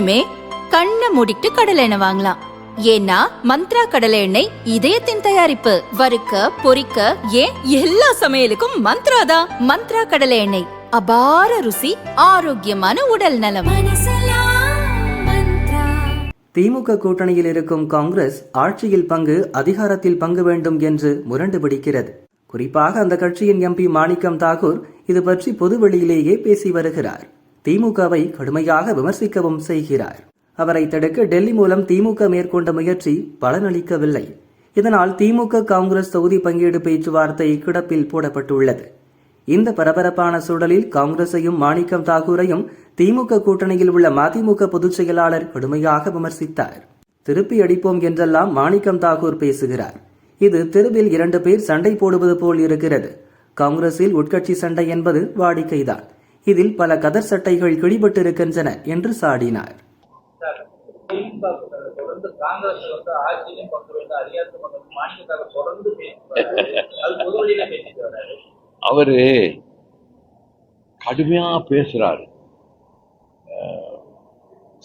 இனிமே கண்ணை மூடிட்டு கடலை எண்ணெய் வாங்கலாம். ஏன்னா மந்த்ரா கடலை எண்ணெய் இதயத்தின் தயாரிப்பு. வறுக்க பொரிக்க ஏன் எல்லா சமையலுக்கும் மந்த்ரா தான். மந்த்ரா கடலை எண்ணெய், அபார ருசி, ஆரோக்கியமான உடல் நலம். திமுக கூட்டணியில் இருக்கும் காங்கிரஸ் ஆட்சியில் பங்கு, அதிகாரத்தில் பங்கு வேண்டும் என்று முரண்டு பிடிக்கிறது. குறிப்பாக அந்த கட்சியின் எம்பி மாணிக்கம் தாகூர் இது பற்றி பொதுவெளியிலேயே பேசி வருகிறார். திமுகவை கடுமையாக விமர்சிக்கவும் செய்கிறார். அவரை தடுக்க டெல்லி மூலம் திமுக மேற்கொண்ட முயற்சி பலனளிக்கவில்லை. இதனால் திமுக காங்கிரஸ் தொகுதி பங்கீடு பேச்சுவார்த்தை கிடப்பில் போடப்பட்டுள்ளது. இந்த பரபரப்பான சூழலில் காங்கிரஸையும் மாணிக்கம் தாகூரையும் திமுக கூட்டணியில் உள்ள மதிமுக பொதுச் செயலாளர் கடுமையாக விமர்சித்தார். திருப்பி அடிப்போம் என்றெல்லாம் மாணிக்கம் தாகூர் பேசுகிறார். இது தெருவில் 2 பேர் சண்டை போடுவது போல் இருக்கிறது. காங்கிரஸில் உட்கட்சி சண்டை என்பது வாடிக்கைதான். இதில் பல கதர் சட்டைகள் கிழிபட்டிருக்கின்றன என்று சாடினார். அவரு கடுமையா பேசுறாரு.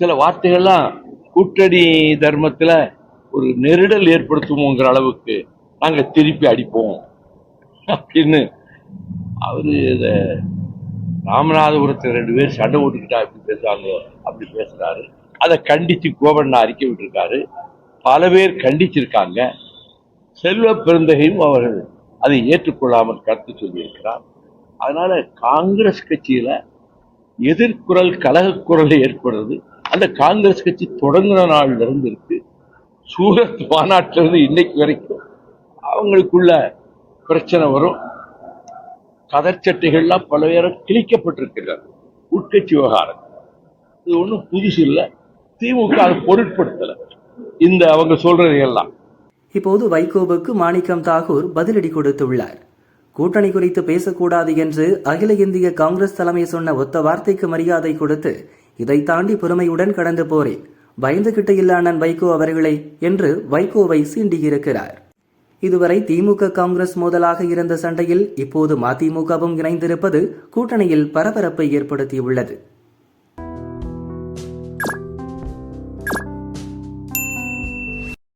சில வார்த்தைகள்லாம் கூட்டணி தர்மத்துல ஒரு நெருடல் ஏற்படுத்துவோங்கிற அளவுக்கு நாங்க திருப்பி அடிப்போம் அப்படின்னு அவரு ராமநாதபுரத்தில் 2 பேர் சண்டை ஓட்டுக்கிட்டா எப்படி பேசுறாங்களோ அப்படி பேசுறாரு. அதை கண்டிச்சு கோவண்ணா அறிக்கை விட்டுருக்காரு. பல பேர் கண்டிச்சிருக்காங்க. செல்வ பெருந்தகையும் அவர்கள் அதை ஏற்றுக்கொள்ளாமல் கருத்து சொல்லியிருக்கிறார். அதனால காங்கிரஸ் கட்சியில எதிர்குரல், கலகக்குரல் ஏற்படுறது அந்த காங்கிரஸ் கட்சி தொடங்கின நாள்ல இருந்து இருக்கு. சூரத் மாநாட்டிலிருந்து இன்னைக்கு வரைக்கும் அவங்களுக்குள்ள பிரச்சனை வரும். கதர்ச்சட்டைகள்லாம் பல பேரும் கிழிக்கப்பட்டிருக்கிறது. உட்கட்சி விவகாரம் இது ஒன்றும் புதுசு இல்லை. திமுக அதை பொருட்படுத்தல இந்த அவங்க சொல்றதையெல்லாம். இப்போது வைகோவுக்கு மாணிக்கம் தாகூர் பதிலடி கொடுத்துள்ளார். கூட்டணி குறித்து பேசக்கூடாது என்று அகில இந்திய காங்கிரஸ் தலைமை சொன்ன ஒத்த வார்த்தைக்கு மரியாதை கொடுத்து இதை தாண்டி பொறுமையுடன் கடந்து போறேன், பயந்துகிட்டு இல்ல அண்ணன் வைகோ அவர்களை என்று வைகோவை சீண்டியிருக்கிறார். இதுவரை திமுக காங்கிரஸ் மோதலாக இருந்த சண்டையில் இப்போது மதிமுகவும் இணைந்திருப்பது கூட்டணியில் பரபரப்பை ஏற்படுத்தியுள்ளது.